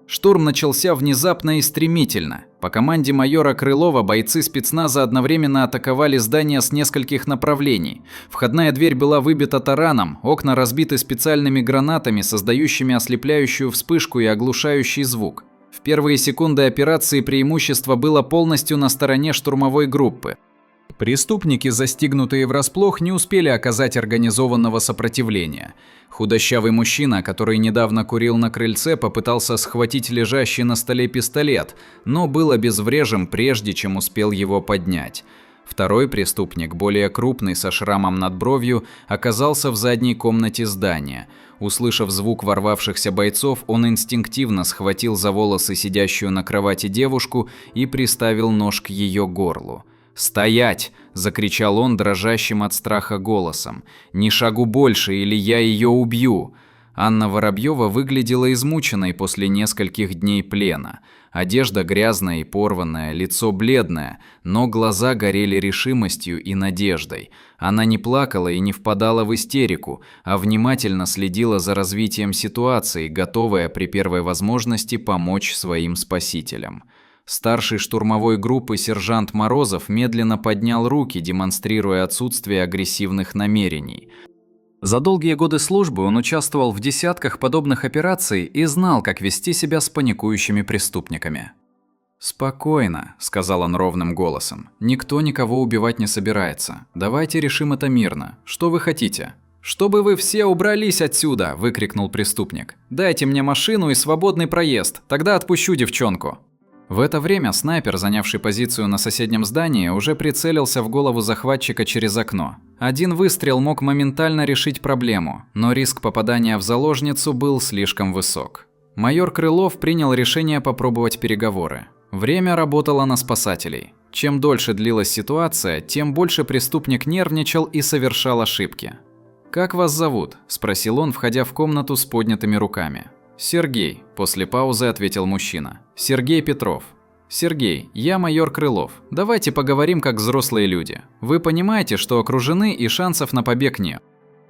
Штурм начался внезапно и стремительно. По команде майора Крылова бойцы спецназа одновременно атаковали здание с нескольких направлений. Входная дверь была выбита тараном, окна разбиты специальными гранатами, создающими ослепляющую вспышку и оглушающий звук. В первые секунды операции преимущество было полностью на стороне штурмовой группы. Преступники, застигнутые врасплох, не успели оказать организованного сопротивления. Худощавый мужчина, который недавно курил на крыльце, попытался схватить лежащий на столе пистолет, но был обезврежен, прежде чем успел его поднять. Второй преступник, более крупный, со шрамом над бровью, оказался в задней комнате здания. Услышав звук ворвавшихся бойцов, он инстинктивно схватил за волосы сидящую на кровати девушку и приставил нож к ее горлу. «Стоять!» – закричал он дрожащим от страха голосом. «Ни шагу больше, или я ее убью!» Анна Воробьева выглядела измученной после нескольких дней плена. Одежда грязная и порванная, лицо бледное, но глаза горели решимостью и надеждой. Она не плакала и не впадала в истерику, а внимательно следила за развитием ситуации, готовая при первой возможности помочь своим спасителям. Старший штурмовой группы сержант Морозов медленно поднял руки, демонстрируя отсутствие агрессивных намерений. За долгие годы службы он участвовал в десятках подобных операций и знал, как вести себя с паникующими преступниками. «Спокойно», – сказал он ровным голосом. «Никто никого убивать не собирается. Давайте решим это мирно. Что вы хотите?» «Чтобы вы все убрались отсюда!» – выкрикнул преступник. «Дайте мне машину и свободный проезд, тогда отпущу девчонку». В это время снайпер, занявший позицию на соседнем здании, уже прицелился в голову захватчика через окно. Один выстрел мог моментально решить проблему, но риск попадания в заложницу был слишком высок. Майор Крылов принял решение попробовать переговоры. Время работало на спасателей. Чем дольше длилась ситуация, тем больше преступник нервничал и совершал ошибки. «Как вас зовут?» – спросил он, входя в комнату с поднятыми руками. «Сергей», – после паузы ответил мужчина. «Сергей Петров». «Сергей, я майор Крылов. Давайте поговорим как взрослые люди. Вы понимаете, что окружены и шансов на побег нет.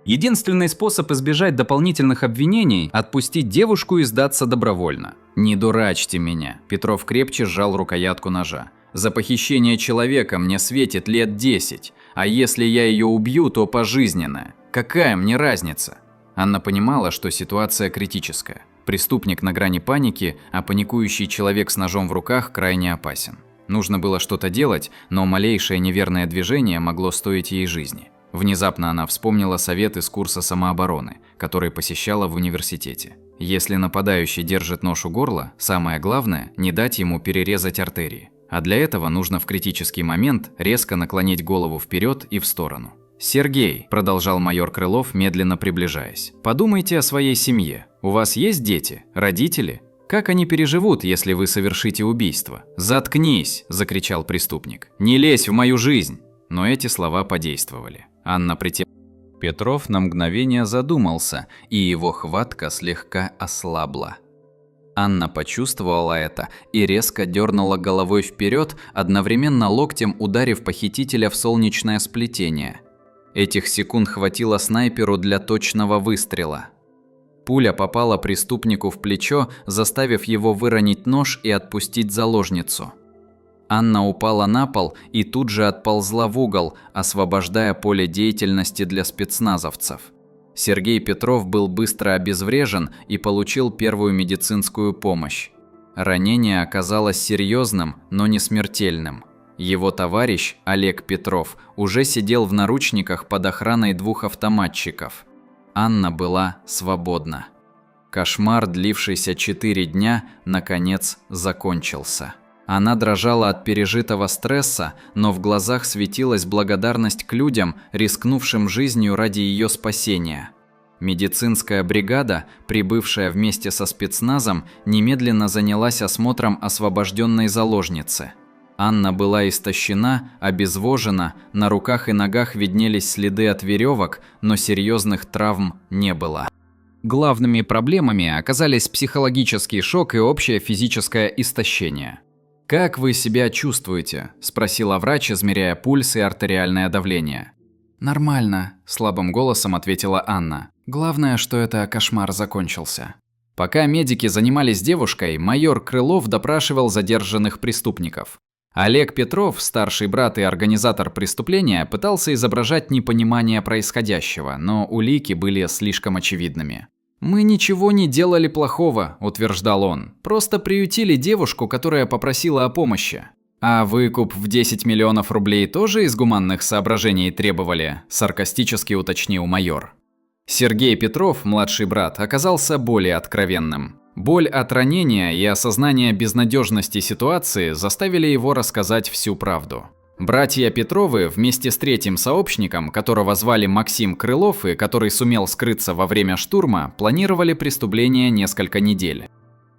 Единственный способ избежать дополнительных обвинений – отпустить девушку и сдаться добровольно». «Не дурачьте меня», – Петров крепче сжал рукоятку ножа. «За похищение человека мне светит лет 10, а если я ее убью, то пожизненно. Какая мне разница?» Анна понимала, что ситуация критическая. Преступник на грани паники, а паникующий человек с ножом в руках крайне опасен. Нужно было что-то делать, но малейшее неверное движение могло стоить ей жизни. Внезапно она вспомнила совет из курса самообороны, который посещала в университете. Если нападающий держит нож у горла, самое главное – не дать ему перерезать артерии. А для этого нужно в критический момент резко наклонить голову вперед и в сторону. «Сергей», – продолжал майор Крылов, медленно приближаясь, – «подумайте о своей семье. У вас есть дети? Родители? Как они переживут, если вы совершите убийство?» «Заткнись!» – закричал преступник. «Не лезь в мою жизнь!» Но эти слова подействовали. Анна Петров на мгновение задумался, и его хватка слегка ослабла. Анна почувствовала это и резко дернула головой вперед, одновременно локтем ударив похитителя в солнечное сплетение. Этих секунд хватило снайперу для точного выстрела. Пуля попала преступнику в плечо, заставив его выронить нож и отпустить заложницу. Анна упала на пол и тут же отползла в угол, освобождая поле деятельности для спецназовцев. Сергей Петров был быстро обезврежен и получил первую медицинскую помощь. Ранение оказалось серьезным, но не смертельным. Его товарищ, Олег Петров, уже сидел в наручниках под охраной 2 автоматчиков. Анна была свободна. Кошмар, длившийся 4 дня, наконец закончился. Она дрожала от пережитого стресса, но в глазах светилась благодарность к людям, рискнувшим жизнью ради ее спасения. Медицинская бригада, прибывшая вместе со спецназом, немедленно занялась осмотром освобожденной заложницы. Анна была истощена, обезвожена, на руках и ногах виднелись следы от веревок, но серьезных травм не было. Главными проблемами оказались психологический шок и общее физическое истощение. «Как вы себя чувствуете?» – спросила врач, измеряя пульс и артериальное давление. «Нормально», – слабым голосом ответила Анна. «Главное, что это кошмар закончился». Пока медики занимались девушкой, майор Крылов допрашивал задержанных преступников. Олег Петров, старший брат и организатор преступления, пытался изображать непонимание происходящего, но улики были слишком очевидными. «Мы ничего не делали плохого», – утверждал он. «Просто приютили девушку, которая попросила о помощи». «А выкуп в 10 миллионов рублей тоже из гуманных соображений требовали?» – саркастически уточнил майор. Сергей Петров, младший брат, оказался более откровенным. Боль от ранения и осознание безнадежности ситуации заставили его рассказать всю правду. Братья Петровы вместе с третьим сообщником, которого звали Максим Крылов и который сумел скрыться во время штурма, планировали преступление несколько недель.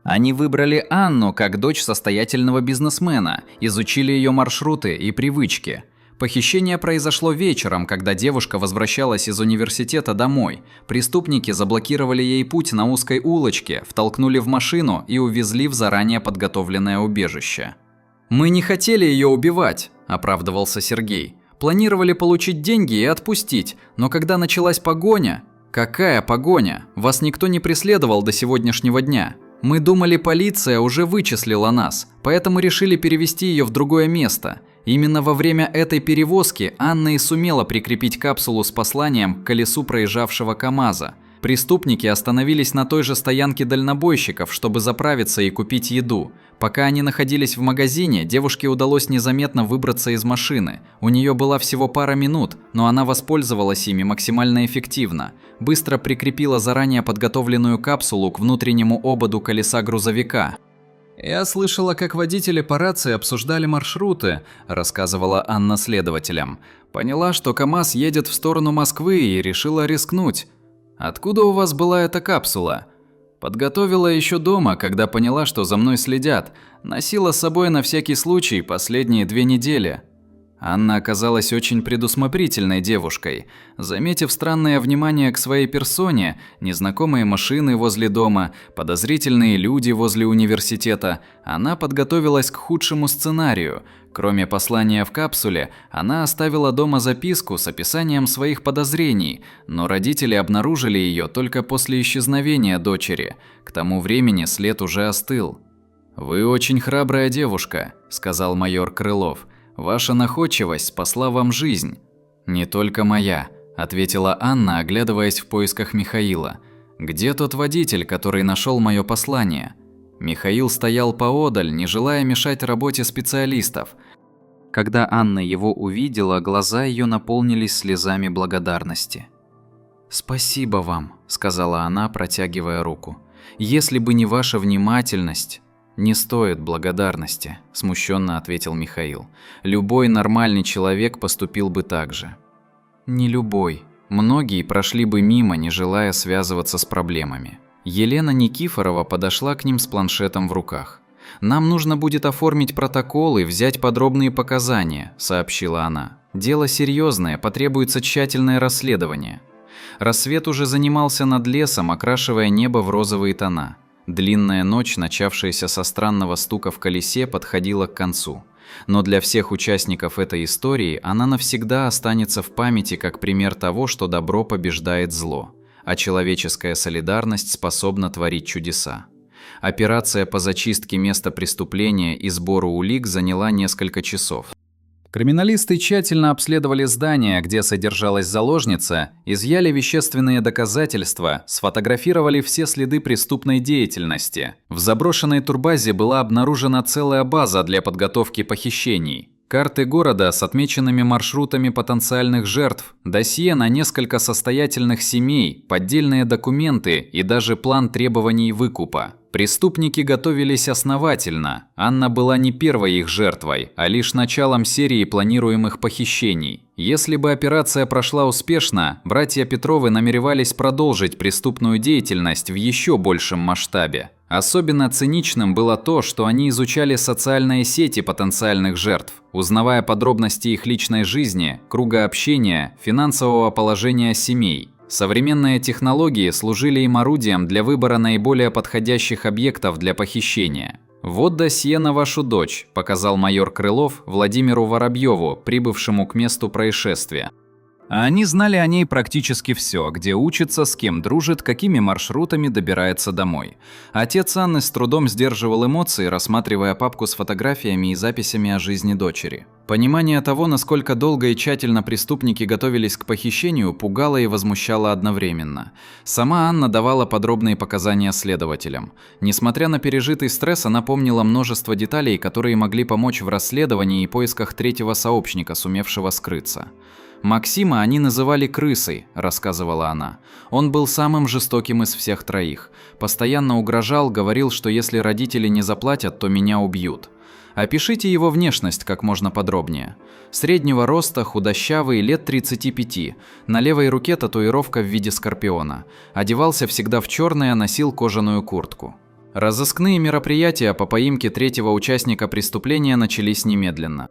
Они выбрали Анну как дочь состоятельного бизнесмена, изучили ее маршруты и привычки. Похищение произошло вечером, когда девушка возвращалась из университета домой. Преступники заблокировали ей путь на узкой улочке, втолкнули в машину и увезли в заранее подготовленное убежище. «Мы не хотели ее убивать», – оправдывался Сергей. «Планировали получить деньги и отпустить, но когда началась погоня...» «Какая погоня? Вас никто не преследовал до сегодняшнего дня. Мы думали, полиция уже вычислила нас, поэтому решили перевести ее в другое место. Именно во время этой перевозки Анна и сумела прикрепить капсулу с посланием к колесу проезжавшего КАМАЗа. Преступники остановились на той же стоянке дальнобойщиков, чтобы заправиться и купить еду. Пока они находились в магазине, девушке удалось незаметно выбраться из машины. У нее была всего пара минут, но она воспользовалась ими максимально эффективно. Быстро прикрепила заранее подготовленную капсулу к внутреннему ободу колеса грузовика. «Я слышала, как водители по рации обсуждали маршруты», – рассказывала Анна следователям. «Поняла, что КАМАЗ едет в сторону Москвы и решила рискнуть». «Откуда у вас была эта капсула?» «Подготовила еще дома, когда поняла, что за мной следят. Носила с собой на всякий случай последние 2 недели». Анна оказалась очень предусмотрительной девушкой. Заметив странное внимание к своей персоне, незнакомые машины возле дома, подозрительные люди возле университета, она подготовилась к худшему сценарию. Кроме послания в капсуле, она оставила дома записку с описанием своих подозрений, но родители обнаружили ее только после исчезновения дочери. К тому времени след уже остыл. «Вы очень храбрая девушка», – сказал майор Крылов. «Ваша находчивость спасла вам жизнь». «Не только моя», – ответила Анна, оглядываясь в поисках Михаила. «Где тот водитель, который нашел мое послание?» Михаил стоял поодаль, не желая мешать работе специалистов. Когда Анна его увидела, глаза ее наполнились слезами благодарности. «Спасибо вам», – сказала она, протягивая руку. «Если бы не ваша внимательность...» «Не стоит благодарности», – смущенно ответил Михаил. «Любой нормальный человек поступил бы так же». «Не любой. Многие прошли бы мимо, не желая связываться с проблемами». Елена Никифорова подошла к ним с планшетом в руках. «Нам нужно будет оформить протокол и взять подробные показания», – сообщила она. «Дело серьезное, потребуется тщательное расследование». Рассвет уже занимался над лесом, окрашивая небо в розовые тона. Длинная ночь, начавшаяся со странного стука в колесе, подходила к концу. Но для всех участников этой истории она навсегда останется в памяти как пример того, что добро побеждает зло, а человеческая солидарность способна творить чудеса. Операция по зачистке места преступления и сбору улик заняла несколько часов. Криминалисты тщательно обследовали здание, где содержалась заложница, изъяли вещественные доказательства, сфотографировали все следы преступной деятельности. В заброшенной турбазе была обнаружена целая база для подготовки похищений. Карты города с отмеченными маршрутами потенциальных жертв, досье на несколько состоятельных семей, поддельные документы и даже план требований выкупа. Преступники готовились основательно. Анна была не первой их жертвой, а лишь началом серии планируемых похищений. Если бы операция прошла успешно, братья Петровы намеревались продолжить преступную деятельность в еще большем масштабе. Особенно циничным было то, что они изучали социальные сети потенциальных жертв, узнавая подробности их личной жизни, круга общения, финансового положения семей. Современные технологии служили им орудием для выбора наиболее подходящих объектов для похищения. «Вот досье на вашу дочь», – показал майор Крылов Владимиру Воробьеву, прибывшему к месту происшествия. А они знали о ней практически все, где учится, с кем дружит, какими маршрутами добирается домой. Отец Анны с трудом сдерживал эмоции, рассматривая папку с фотографиями и записями о жизни дочери. Понимание того, насколько долго и тщательно преступники готовились к похищению, пугало и возмущало одновременно. Сама Анна давала подробные показания следователям. Несмотря на пережитый стресс, она помнила множество деталей, которые могли помочь в расследовании и поисках третьего сообщника, сумевшего скрыться. «Максима они называли крысой», – рассказывала она. «Он был самым жестоким из всех троих. Постоянно угрожал, говорил, что если родители не заплатят, то меня убьют». Опишите его внешность как можно подробнее. Среднего роста, худощавый, лет 35. На левой руке татуировка в виде скорпиона. Одевался всегда в черное, носил кожаную куртку. Разыскные мероприятия по поимке третьего участника преступления начались немедленно.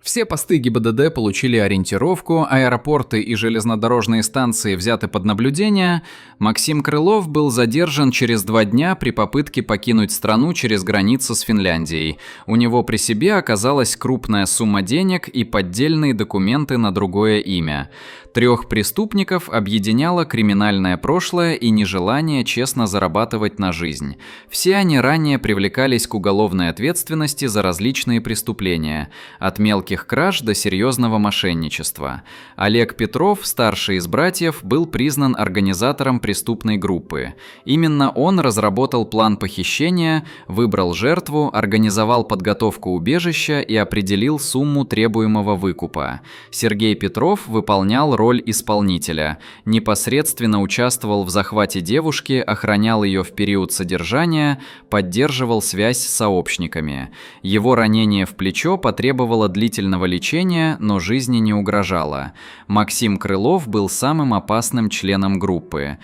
Все посты ГИБДД получили ориентировку, аэропорты и железнодорожные станции взяты под наблюдение. Максим Крылов был задержан через 2 дня при попытке покинуть страну через границу с Финляндией. У него при себе оказалась крупная сумма денег и поддельные документы на другое имя. 3 преступников объединяло криминальное прошлое и нежелание честно зарабатывать на жизнь. Все они ранее привлекались к уголовной ответственности за различные преступления, от мелких краж до серьезного мошенничества. Олег Петров, старший из братьев, был признан организатором преступной группы. Именно он разработал план похищения, выбрал жертву, организовал подготовку убежища и определил сумму требуемого выкупа. Сергей Петров выполнял роль исполнителя, непосредственно участвовал в захвате девушки, охранял ее в период содержания, поддерживал связь с сообщниками. Его ранение в плечо потребовало длительного лечения, но жизни не угрожало. Максим Крылов был самым опасным членом группы.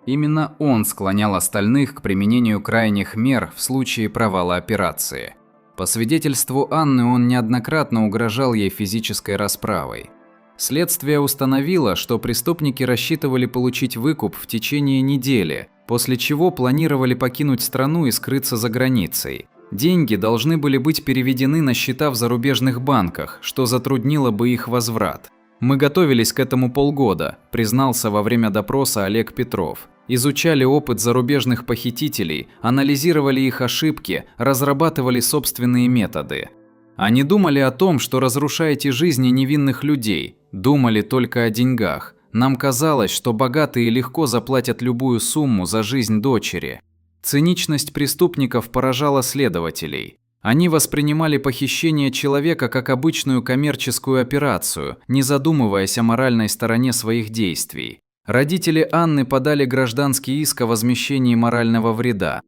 Именно он склонял остальных к применению крайних мер в случае провала операции. По свидетельству Анны, он неоднократно угрожал ей физической расправой. Следствие установило, что преступники рассчитывали получить выкуп в течение недели, после чего планировали покинуть страну и скрыться за границей. Деньги должны были быть переведены на счета в зарубежных банках, что затруднило бы их возврат. «Мы готовились к этому полгода», – признался во время допроса Олег Петров. Изучали опыт зарубежных похитителей, анализировали их ошибки, разрабатывали собственные методы. Они думали о том, что разрушаете жизни невинных людей, думали только о деньгах. Нам казалось, что богатые легко заплатят любую сумму за жизнь дочери. Циничность преступников поражала следователей. Они воспринимали похищение человека как обычную коммерческую операцию, не задумываясь о моральной стороне своих действий. Родители Анны подали гражданский иск о возмещении морального вреда.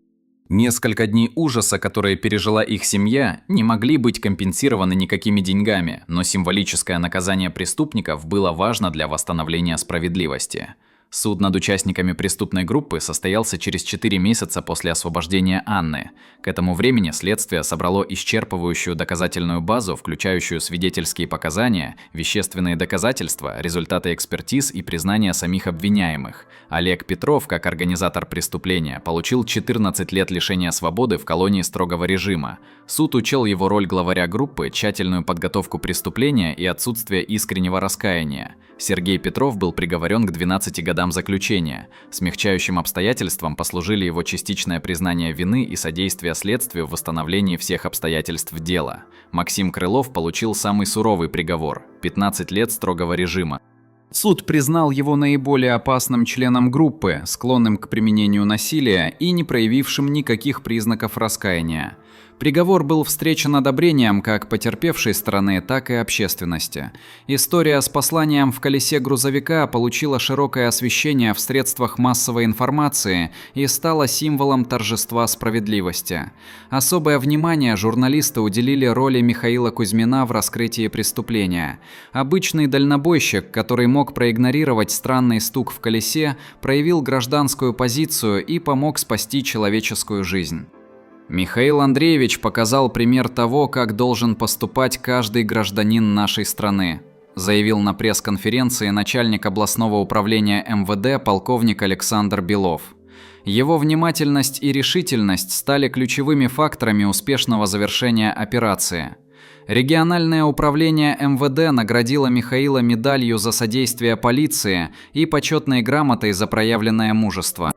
Несколько дней ужаса, которые пережила их семья, не могли быть компенсированы никакими деньгами, но символическое наказание преступников было важно для восстановления справедливости. Суд над участниками преступной группы состоялся через 4 месяца после освобождения Анны. К этому времени следствие собрало исчерпывающую доказательную базу, включающую свидетельские показания, вещественные доказательства, результаты экспертиз и признания самих обвиняемых. Олег Петров, как организатор преступления, получил 14 лет лишения свободы в колонии строгого режима. Суд учел его роль главаря группы, тщательную подготовку преступления и отсутствие искреннего раскаяния. Сергей Петров был приговорен к 12 годам заключения. Смягчающим обстоятельством послужили его частичное признание вины и содействие следствию в восстановлении всех обстоятельств дела. Максим Крылов получил самый суровый приговор – 15 лет строгого режима. Суд признал его наиболее опасным членом группы, склонным к применению насилия и не проявившим никаких признаков раскаяния. Приговор был встречен одобрением как потерпевшей стороны, так и общественности. История с посланием в колесе грузовика получила широкое освещение в средствах массовой информации и стала символом торжества справедливости. Особое внимание журналисты уделили роли Михаила Кузьмина в раскрытии преступления. Обычный дальнобойщик, который мог проигнорировать странный стук в колесе, проявил гражданскую позицию и помог спасти человеческую жизнь. Михаил Андреевич показал пример того, как должен поступать каждый гражданин нашей страны, заявил на пресс-конференции начальник областного управления МВД полковник Александр Белов. Его внимательность и решительность стали ключевыми факторами успешного завершения операции. Региональное управление МВД наградило Михаила медалью за содействие полиции и почетной грамотой за проявленное мужество.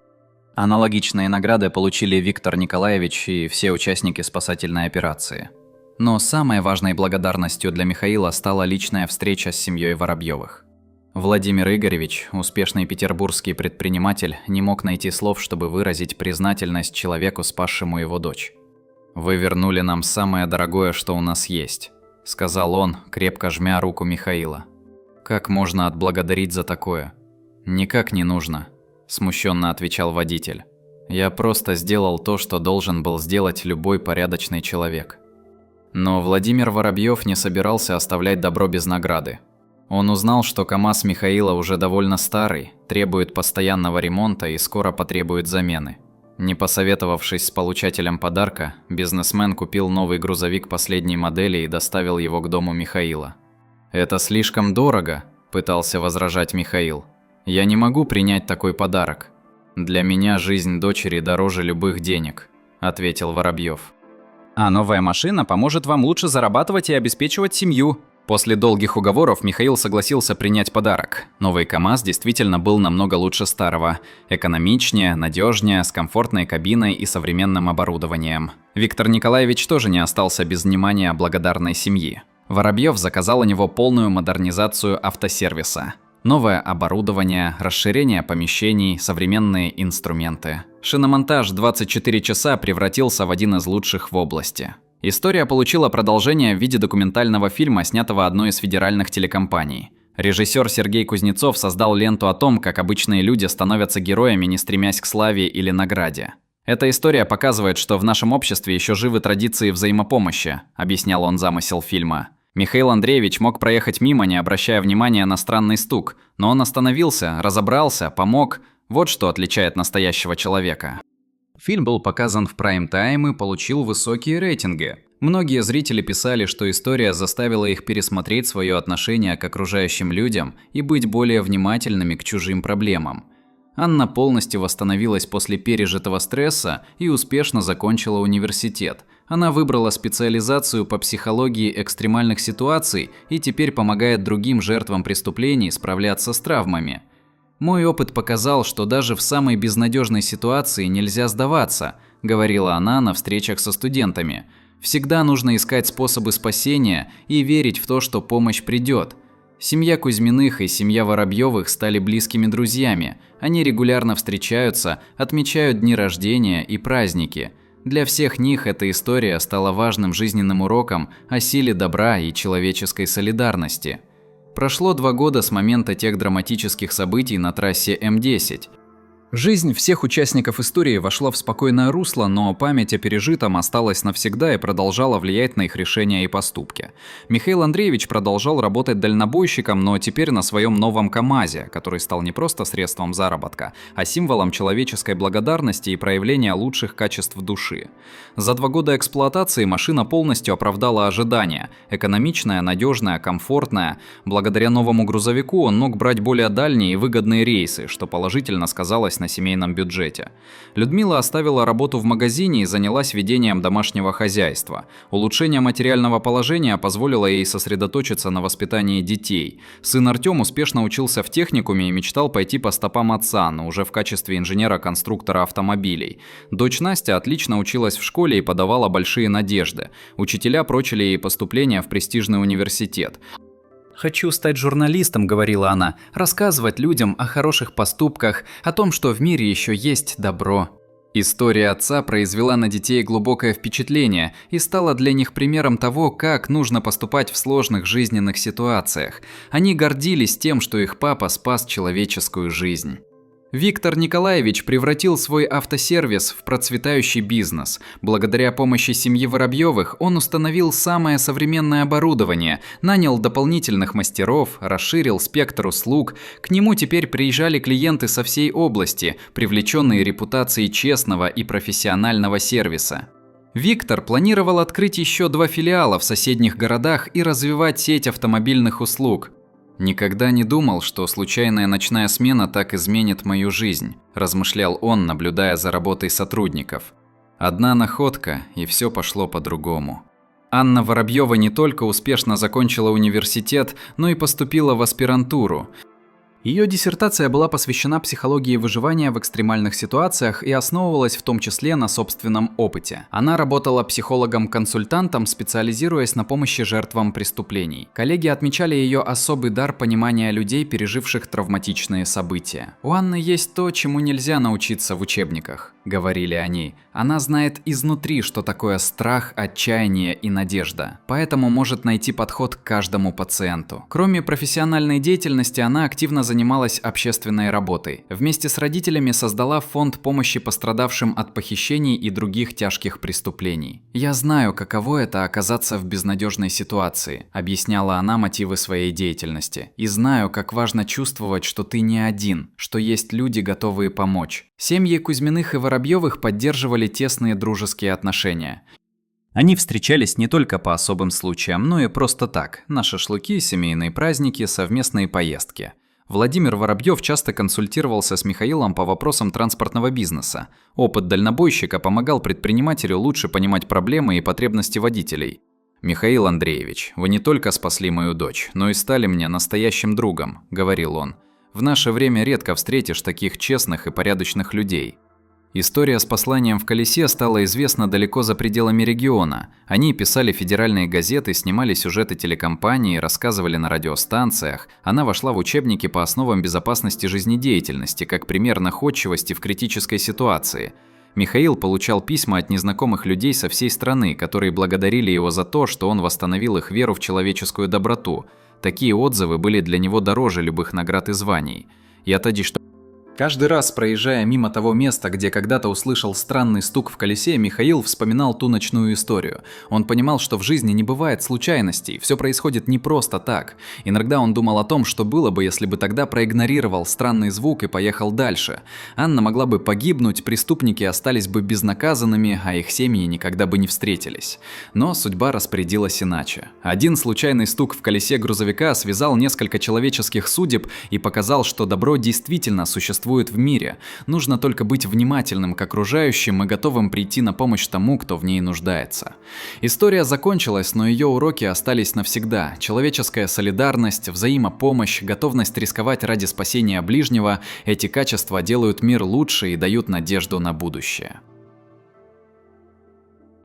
Аналогичные награды получили Виктор Николаевич и все участники спасательной операции. Но самой важной благодарностью для Михаила стала личная встреча с семьей Воробьевых. Владимир Игоревич, успешный петербургский предприниматель, не мог найти слов, чтобы выразить признательность человеку, спасшему его дочь. «Вы вернули нам самое дорогое, что у нас есть», – сказал он, крепко жмя руку Михаила. «Как можно отблагодарить за такое?» «Никак не нужно», – смущенно отвечал водитель. «Я просто сделал то, что должен был сделать любой порядочный человек». Но Владимир Воробьев не собирался оставлять добро без награды. Он узнал, что КАМАЗ Михаила уже довольно старый, требует постоянного ремонта и скоро потребует замены. Не посоветовавшись с получателем подарка, бизнесмен купил новый грузовик последней модели и доставил его к дому Михаила. «Это слишком дорого», – пытался возражать Михаил. «Я не могу принять такой подарок. Для меня жизнь дочери дороже любых денег», – ответил Воробьев. «А новая машина поможет вам лучше зарабатывать и обеспечивать семью». После долгих уговоров Михаил согласился принять подарок. Новый КАМАЗ действительно был намного лучше старого. Экономичнее, надежнее, с комфортной кабиной и современным оборудованием. Виктор Николаевич тоже не остался без внимания благодарной семьи. Воробьев заказал у него полную модернизацию автосервиса. Новое оборудование, расширение помещений, современные инструменты. Шиномонтаж 24 часа превратился в один из лучших в области. История получила продолжение в виде документального фильма, снятого одной из федеральных телекомпаний. Режиссер Сергей Кузнецов создал ленту о том, как обычные люди становятся героями, не стремясь к славе или награде. Эта история показывает, что в нашем обществе еще живы традиции взаимопомощи, объяснял он замысел фильма. Михаил Андреевич мог проехать мимо, не обращая внимания на странный стук, но он остановился, разобрался, помог. Вот что отличает настоящего человека. Фильм был показан в прайм-тайм и получил высокие рейтинги. Многие зрители писали, что история заставила их пересмотреть свое отношение к окружающим людям и быть более внимательными к чужим проблемам. Анна полностью восстановилась после пережитого стресса и успешно закончила университет. Она выбрала специализацию по психологии экстремальных ситуаций и теперь помогает другим жертвам преступлений справляться с травмами. «Мой опыт показал, что даже в самой безнадежной ситуации нельзя сдаваться», – говорила она на встречах со студентами. «Всегда нужно искать способы спасения и верить в то, что помощь придет». Семья Кузьминых и семья Воробьевых стали близкими друзьями. Они регулярно встречаются, отмечают дни рождения и праздники. Для всех них эта история стала важным жизненным уроком о силе добра и человеческой солидарности. Прошло 2 года с момента тех драматических событий на трассе М10. Жизнь всех участников истории вошла в спокойное русло, но память о пережитом осталась навсегда и продолжала влиять на их решения и поступки. Михаил Андреевич продолжал работать дальнобойщиком, но теперь на своем новом КАМАЗе, который стал не просто средством заработка, а символом человеческой благодарности и проявления лучших качеств души. За 2 года эксплуатации машина полностью оправдала ожидания. Экономичная, надежная, комфортная. Благодаря новому грузовику он мог брать более дальние и выгодные рейсы, что положительно сказалось на семейном бюджете. Людмила оставила работу в магазине и занялась ведением домашнего хозяйства. Улучшение материального положения позволило ей сосредоточиться на воспитании детей. Сын Артём успешно учился в техникуме и мечтал пойти по стопам отца, но уже в качестве инженера-конструктора автомобилей. Дочь Настя отлично училась в школе и подавала большие надежды. Учителя прочили ей поступление в престижный университет. «Хочу стать журналистом», — говорила она, — «рассказывать людям о хороших поступках, о том, что в мире еще есть добро». История отца произвела на детей глубокое впечатление и стала для них примером того, как нужно поступать в сложных жизненных ситуациях. Они гордились тем, что их папа спас человеческую жизнь. Виктор Николаевич превратил свой автосервис в процветающий бизнес. Благодаря помощи семьи Воробьевых он установил самое современное оборудование, нанял дополнительных мастеров, расширил спектр услуг. К нему теперь приезжали клиенты со всей области, привлеченные репутацией честного и профессионального сервиса. Виктор планировал открыть еще 2 филиала в соседних городах и развивать сеть автомобильных услуг. «Никогда не думал, что случайная ночная смена так изменит мою жизнь», – размышлял он, наблюдая за работой сотрудников. Одна находка, и все пошло по-другому. Анна Воробьева не только успешно закончила университет, но и поступила в аспирантуру. Ее диссертация была посвящена психологии выживания в экстремальных ситуациях и основывалась в том числе на собственном опыте. Она работала психологом-консультантом, специализируясь на помощи жертвам преступлений. Коллеги отмечали ее особый дар понимания людей, переживших травматичные события. «У Анны есть то, чему нельзя научиться в учебниках», — говорили они. «Она знает изнутри, что такое страх, отчаяние и надежда, поэтому может найти подход к каждому пациенту». Кроме профессиональной деятельности, она активно занималась общественной работой. Вместе с родителями создала фонд помощи пострадавшим от похищений и других тяжких преступлений. «Я знаю, каково это оказаться в безнадежной ситуации», — объясняла она мотивы своей деятельности. «И знаю, как важно чувствовать, что ты не один, что есть люди, готовые помочь». Семьи Кузьминых и Воробьевых поддерживали тесные дружеские отношения. Они встречались не только по особым случаям, но и просто так, на шашлыки, семейные праздники, совместные поездки. Владимир Воробьев часто консультировался с Михаилом по вопросам транспортного бизнеса. Опыт дальнобойщика помогал предпринимателю лучше понимать проблемы и потребности водителей. «Михаил Андреевич, вы не только спасли мою дочь, но и стали мне настоящим другом», – говорил он. «В наше время редко встретишь таких честных и порядочных людей». История с посланием в колесе стала известна далеко за пределами региона. Они писали федеральные газеты, снимали сюжеты телекомпании, рассказывали на радиостанциях. Она вошла в учебники по основам безопасности жизнедеятельности, как пример находчивости в критической ситуации. Михаил получал письма от незнакомых людей со всей страны, которые благодарили его за то, что он восстановил их веру в человеческую доброту. Такие отзывы были для него дороже любых наград и званий. «Я тоді что...» Каждый раз, проезжая мимо того места, где когда-то услышал странный стук в колесе, Михаил вспоминал ту ночную историю. Он понимал, что в жизни не бывает случайностей, все происходит не просто так. Иногда он думал о том, что было бы, если бы тогда проигнорировал странный звук и поехал дальше. Анна могла бы погибнуть, преступники остались бы безнаказанными, а их семьи никогда бы не встретились. Но судьба распорядилась иначе. Один случайный стук в колесе грузовика связал несколько человеческих судеб и показал, что добро действительно существует в мире. Нужно только быть внимательным к окружающим и готовым прийти на помощь тому, кто в ней нуждается. История закончилась, но ее уроки остались навсегда. Человеческая солидарность, взаимопомощь, готовность рисковать ради спасения ближнего – эти качества делают мир лучше и дают надежду на будущее.